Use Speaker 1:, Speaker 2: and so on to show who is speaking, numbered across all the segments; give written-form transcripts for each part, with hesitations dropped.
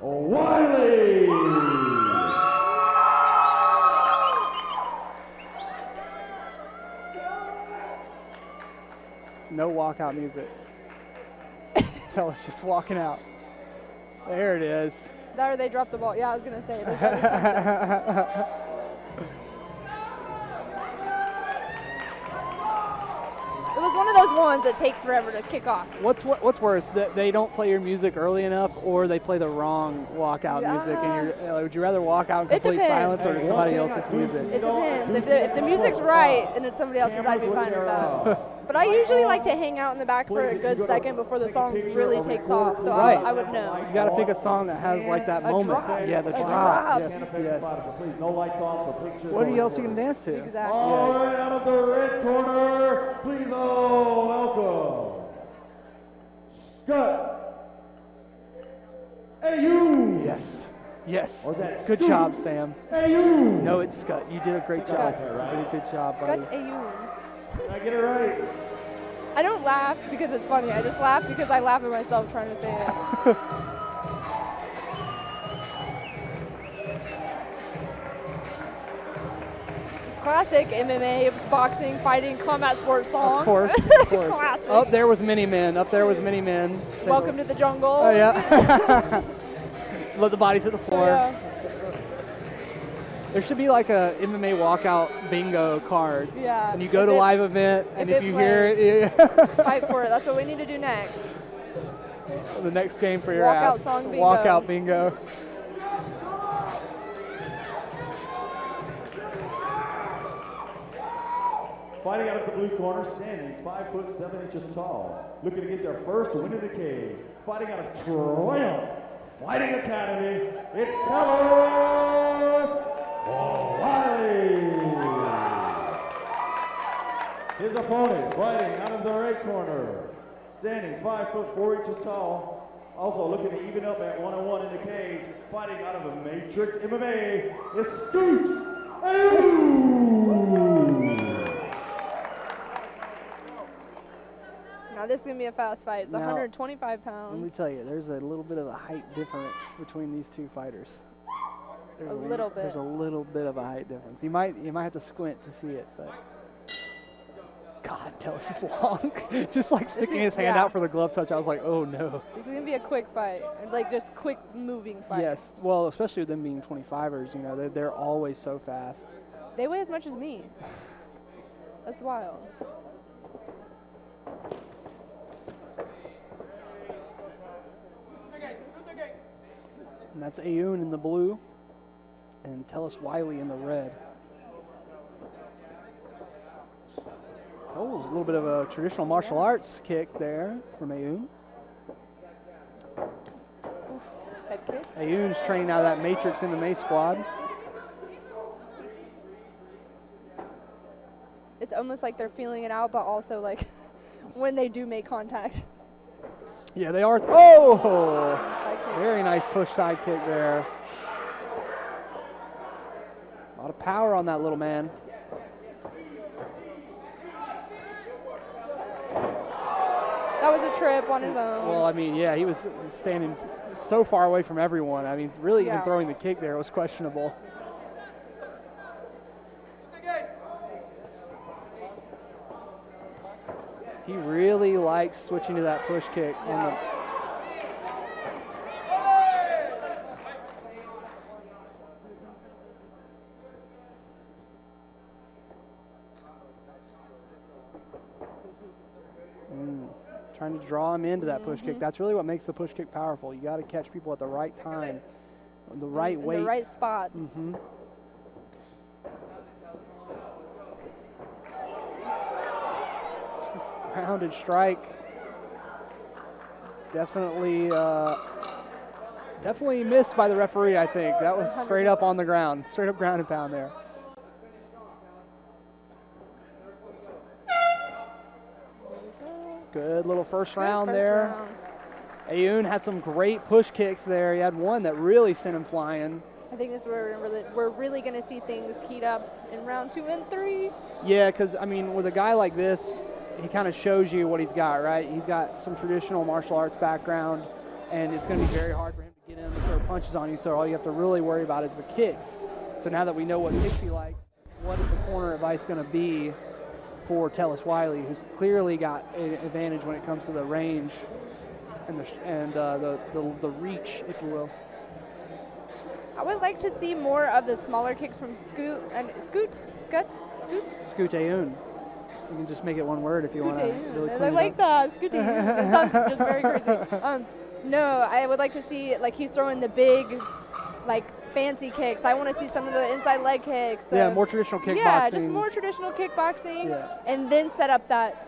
Speaker 1: Wylie.
Speaker 2: No walkout music. Tellas just walking out. There it is.
Speaker 3: That or they dropped the ball. Yeah, I was going to say. It was one of those ones that takes forever to kick off.
Speaker 2: What's worse, that they don't play your music early enough, or they play the wrong walkout music, and would you rather walk out in complete silence or somebody else's music?
Speaker 3: It depends. If the music's right and it's somebody else's, I'd be fine with that. But I usually like to hang out in the back for a good second before the song really takes off, so I would know.
Speaker 2: You got to pick a song that has like that moment. Yeah, the drop. Yes.
Speaker 1: No lights on for pictures.
Speaker 2: What else are you going to dance to?
Speaker 3: Exactly.
Speaker 1: All right, out of the red corner, please all welcome Skut Ayun.
Speaker 2: Yes. Good job, Sam.
Speaker 1: Ayun.
Speaker 2: No, it's Skut. You did a great job. You did a good job, buddy.
Speaker 3: Skut Ayun.
Speaker 1: Did I get it right?
Speaker 3: I don't laugh because it's funny. I just laugh because I laugh at myself trying to say it. Classic MMA, boxing, fighting, combat sports song.
Speaker 2: Of course.
Speaker 3: Classic.
Speaker 2: Up there was many men.
Speaker 3: Welcome to the jungle.
Speaker 2: Oh, yeah. Let the bodies hit the floor.
Speaker 3: Yeah.
Speaker 2: There should be like a MMA walkout bingo card.
Speaker 3: Yeah.
Speaker 2: And you go to live event, and if you hear it,
Speaker 3: fight for it. That's what we need to do next.
Speaker 2: the next game for your
Speaker 3: Walkout
Speaker 2: app.
Speaker 3: song bingo.
Speaker 2: Walkout bingo.
Speaker 1: Fighting out of the blue corner, standing 5'7" tall, looking to get their first win in the cage. Fighting out of Triumph Fighting Academy, it's Tellas Wylie. His opponent fighting out of the right corner, standing 5'4" tall, also looking to even up at 1-on-1 in the cage, fighting out of a Matrix MMA, is Skut Ayun.
Speaker 3: Now this is going to be a fast fight. It's 125 pounds.
Speaker 2: Let me tell you, there's a little bit of a height difference between these two fighters.
Speaker 3: A little bit.
Speaker 2: There's a little bit of a height difference. You might have to squint to see it, but God, Tellas is long. Just like sticking his hand out for the glove touch, I was like, oh no.
Speaker 3: This is going to be a quick fight, like just quick moving fight.
Speaker 2: Yes, well, especially with them being 25ers, you know, they're always so fast.
Speaker 3: They weigh as much as me. That's wild.
Speaker 2: And that's Ayun in the blue and Tellas Wylie in the red. Oh, there's a little bit of a traditional martial arts kick there from Ayun.
Speaker 3: Head kick.
Speaker 2: Ayun's training out of that Matrix MMA squad.
Speaker 3: It's almost like they're feeling it out, but also like when they do make contact.
Speaker 2: Yeah, they are. Oh! Very nice push side kick there. A lot of power on that little man.
Speaker 3: That was a trip on his own.
Speaker 2: Well, I mean, yeah, he was standing so far away from everyone. I mean, really even throwing the kick there was questionable. He really likes switching to that push kick. On trying to draw him into that push kick. That's really what makes the push kick powerful. You got to catch people at the right time, the right weight.
Speaker 3: The right spot.
Speaker 2: Mm-hmm. Grounded strike. Definitely missed by the referee, I think. That was straight up on the ground. Straight up ground and pound there. Good little first round there. Ayun had some great push kicks there. He had one that really sent him flying.
Speaker 3: I think this is where we're really going to see things heat up in round 2 and 3.
Speaker 2: Yeah, because, I mean, with a guy like this, he kind of shows you what he's got, right? He's got some traditional martial arts background, and it's going to be very hard for him to get in the third punches on you, so all you have to really worry about is the kicks. So now that we know what kicks he likes, what is the corner advice going to be for Tellas Wylie, who's clearly got an advantage when it comes to the range and the reach, if you will.
Speaker 3: I would like to see more of the smaller kicks from Skut
Speaker 2: Ayun. You can just make it one word if you want to really clean
Speaker 3: I like
Speaker 2: it up.
Speaker 3: that. Skut Ayun. That sounds just very crazy. No, I would like to see, like, he's throwing the big, like, fancy kicks. I want to see some of the inside leg kicks.
Speaker 2: Yeah, more traditional kickboxing.
Speaker 3: Yeah, just more traditional kickboxing, and then set up that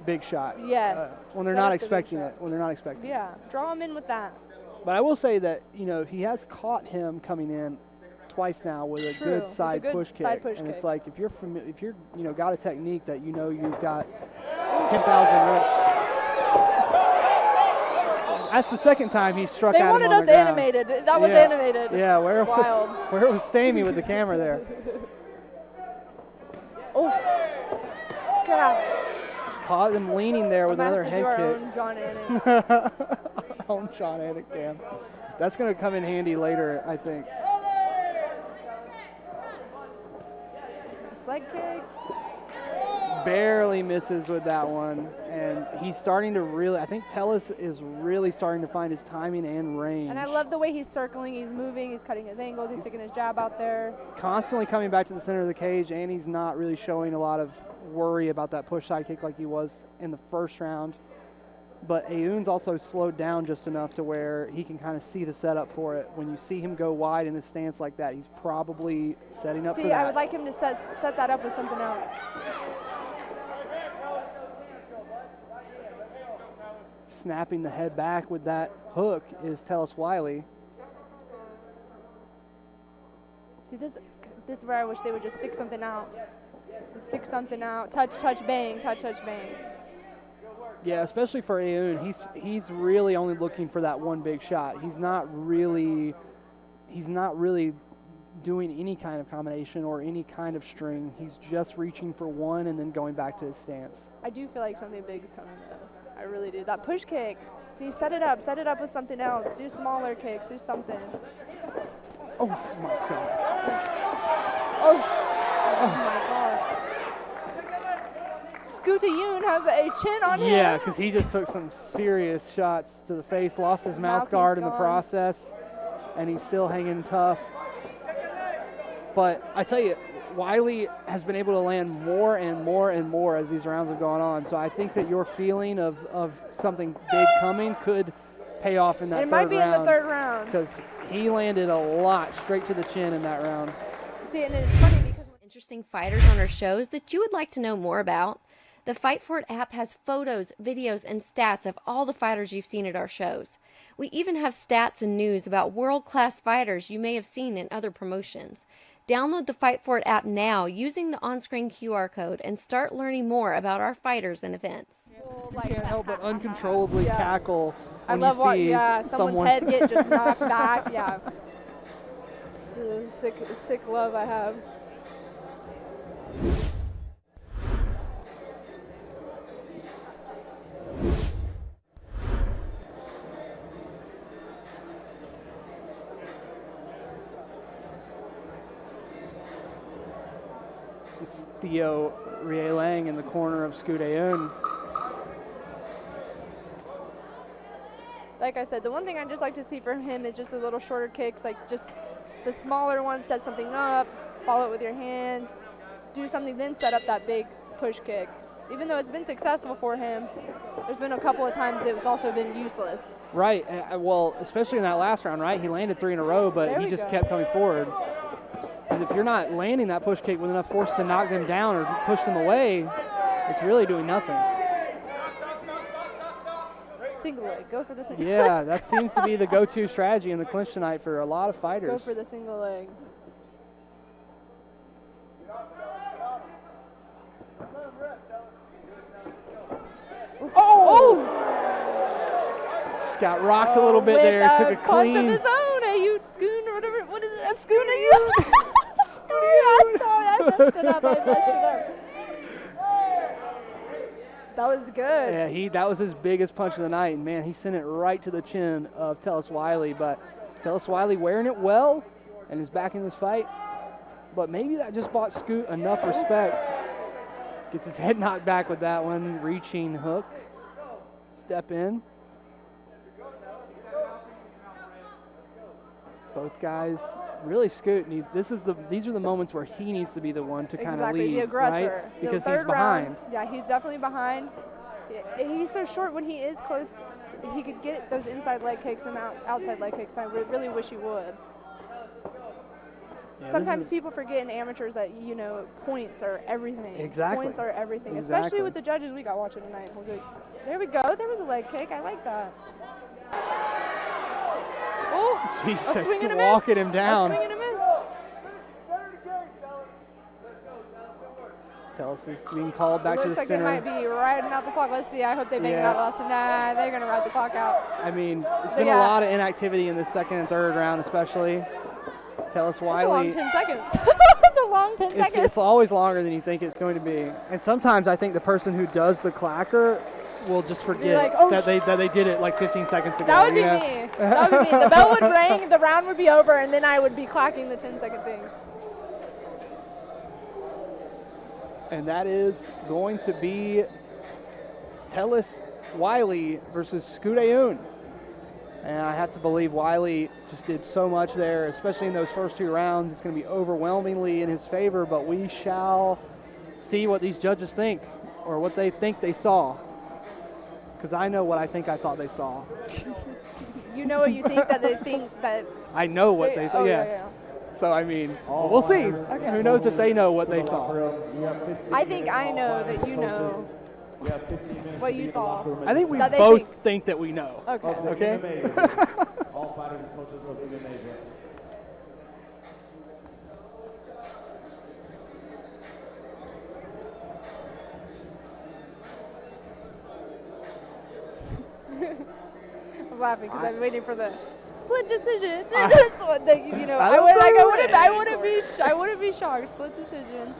Speaker 2: big shot.
Speaker 3: Yes.
Speaker 2: When they're not expecting it. When they're not expecting it.
Speaker 3: Yeah, draw him in with that.
Speaker 2: But I will say that, you know, he has caught him coming in twice now with a good side push kick. And it's like, if you're you know, got a technique that you know you've got 10,000 reps. That's the second time he struck at him on the ground.
Speaker 3: They wanted us animated. That was animated.
Speaker 2: Yeah, where was Stamey with the camera there?
Speaker 3: Oh. God.
Speaker 2: Caught him leaning there with another head kick.
Speaker 3: Own John Anik.
Speaker 2: Own John Anik, damn. That's going to come in handy later, I think.
Speaker 3: Leg kick.
Speaker 2: Barely misses with that one, and he's starting to really, I think Tellas is really starting to find his timing and range.
Speaker 3: And I love the way he's circling, he's moving, he's cutting his angles, he's sticking his jab out there.
Speaker 2: Constantly coming back to the center of the cage, and he's not really showing a lot of worry about that push side kick like he was in the first round. But Ayun's also slowed down just enough to where he can kind of see the setup for it. When you see him go wide in his stance like that, he's probably setting up for that.
Speaker 3: I would like him to set that up with something else.
Speaker 2: Snapping the head back with that hook is Tellas Wylie.
Speaker 3: See, this is where I wish they would just stick something out. Just stick something out. Touch, touch, bang. Touch, touch, bang.
Speaker 2: Yeah, especially for Ayun, he's really only looking for that one big shot. He's not really doing any kind of combination or any kind of string. He's just reaching for one and then going back to his stance.
Speaker 3: I do feel like something big is coming though. I really do. That push kick. See, set it up with something else. Do smaller kicks, do something.
Speaker 2: Oh my God.
Speaker 3: Oh my gosh. Skut Ayun has a chin on him.
Speaker 2: Yeah, because he just took some serious shots to the face, lost his mouth guard in the process, and he's still hanging tough. But I tell you, Wylie has been able to land more and more and more as these rounds have gone on. So I think that your feeling of something big coming could pay off in that third round.
Speaker 3: It might be in the third round.
Speaker 2: Because he landed a lot straight to the chin in that round.
Speaker 3: See, and it's funny because
Speaker 4: interesting fighters on our shows that you would like to know more about. The Fight For It app has photos, videos, and stats of all the fighters you've seen at our shows. We even have stats and news about world-class fighters you may have seen in other promotions. Download the Fight For It app now using the on-screen QR code and start learning more about our fighters and events.
Speaker 2: You can't help but uncontrollably cackle when
Speaker 3: I love
Speaker 2: you see
Speaker 3: someone's head get just knocked back. Yeah, sick love I have.
Speaker 2: It's Theo Rie-Lang in the corner of Skut Ayun.
Speaker 3: Like I said, the one thing I just like to see from him is just the little shorter kicks, like just the smaller ones, set something up, follow it with your hands, do something, then set up that big push kick. Even though it's been successful for him, there's been a couple of times it's also been useless.
Speaker 2: Right, well, especially in that last round, right? He landed 3 in a row, but he just kept coming forward. Because if you're not landing that push kick with enough force to knock them down or push them away, it's really doing nothing.
Speaker 3: Single leg, go for the single leg.
Speaker 2: Yeah, that seems to be the go-to strategy in the clinch tonight for a lot of fighters.
Speaker 3: Go for the single leg.
Speaker 2: Oh! Just got rocked a little bit there. Took a
Speaker 3: punch
Speaker 2: clean.
Speaker 3: of his own. Ayun, Skun, or whatever. What is it? Skut Ayun. I'm sorry, I messed it up. That was good.
Speaker 2: Yeah, that was his biggest punch of the night, and man, he sent it right to the chin of Tellas Wylie. But Tellas Wylie wearing it well and is back in this fight. But maybe that just bought Skut enough respect. Gets his head knocked back with that one. Reaching hook. Step in. Both guys, really Skut needs, these are the moments where he needs to be the one to kind of lead,
Speaker 3: the aggressor.
Speaker 2: right? Because
Speaker 3: the
Speaker 2: he's
Speaker 3: third
Speaker 2: behind.
Speaker 3: round, yeah, he's definitely behind. He's so short when he is close. He could get those inside leg kicks and outside leg kicks. I really wish he would.
Speaker 2: Yeah,
Speaker 3: Sometimes people forget in amateurs that, you know, points are everything.
Speaker 2: Exactly.
Speaker 3: Points are everything,
Speaker 2: Exactly.
Speaker 3: especially with the judges we got watching tonight. There we go. There was a leg kick. I like that. Oh,
Speaker 2: Jesus,
Speaker 3: a swing and a miss.
Speaker 2: walking him down.
Speaker 3: A swing and a miss.
Speaker 2: Tellas is being called back to the
Speaker 3: Looks like
Speaker 2: center.
Speaker 3: they might be riding out the clock. Let's see. I hope they make it out last. Nah, they're going to ride the clock out.
Speaker 2: I mean, it's been a lot of inactivity in the second and third round, especially. Tellas Wylie.
Speaker 3: It's a long 10 seconds. It's a long 10 seconds.
Speaker 2: It's always longer than you think it's going to be. And sometimes I think the person who does the clacker will just forget
Speaker 3: like, oh,
Speaker 2: that they did it like 15 seconds ago.
Speaker 3: That would be me. That would be me. The bell would ring, the round would be over, and then I would be clacking the 10-second thing.
Speaker 2: And that is going to be Tellas Wylie versus Skut Ayun. And I have to believe Wylie just did so much there, especially in those first 2 rounds. It's going to be overwhelmingly in his favor, but we shall see what these judges think or what they think they saw. Because I know what I think I thought they saw.
Speaker 3: You know what you think that they think that...
Speaker 2: I know what they saw,
Speaker 3: oh,
Speaker 2: yeah. So, I mean, we'll see.
Speaker 3: Okay.
Speaker 2: Who knows if they know what they saw.
Speaker 3: I think I know that you know what you saw.
Speaker 2: I think we
Speaker 3: That they
Speaker 2: both think that we know.
Speaker 3: Okay.
Speaker 2: Okay?
Speaker 1: All fighters and coaches of MMA.
Speaker 3: I'm laughing because I'm waiting for the split decision. That's what they, you know. I wouldn't be shocked. Split decision.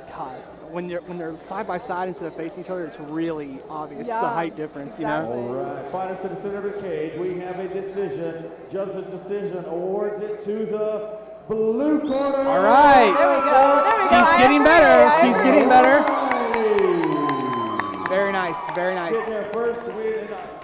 Speaker 2: God, when they're side by side instead of facing each other, it's really obvious the
Speaker 3: Yeah,
Speaker 2: height difference.
Speaker 3: exactly.
Speaker 2: You know.
Speaker 1: All right, fighters to the center of the cage. We have a decision. Judge's decision awards it to the blue corner.
Speaker 2: All right.
Speaker 3: There we go. There we go.
Speaker 2: She's
Speaker 3: I
Speaker 2: getting
Speaker 3: agree.
Speaker 2: better.
Speaker 3: I
Speaker 2: She's
Speaker 3: agree.
Speaker 2: getting better.
Speaker 1: Wylie.
Speaker 2: Very nice. Very nice.
Speaker 1: Getting their first win in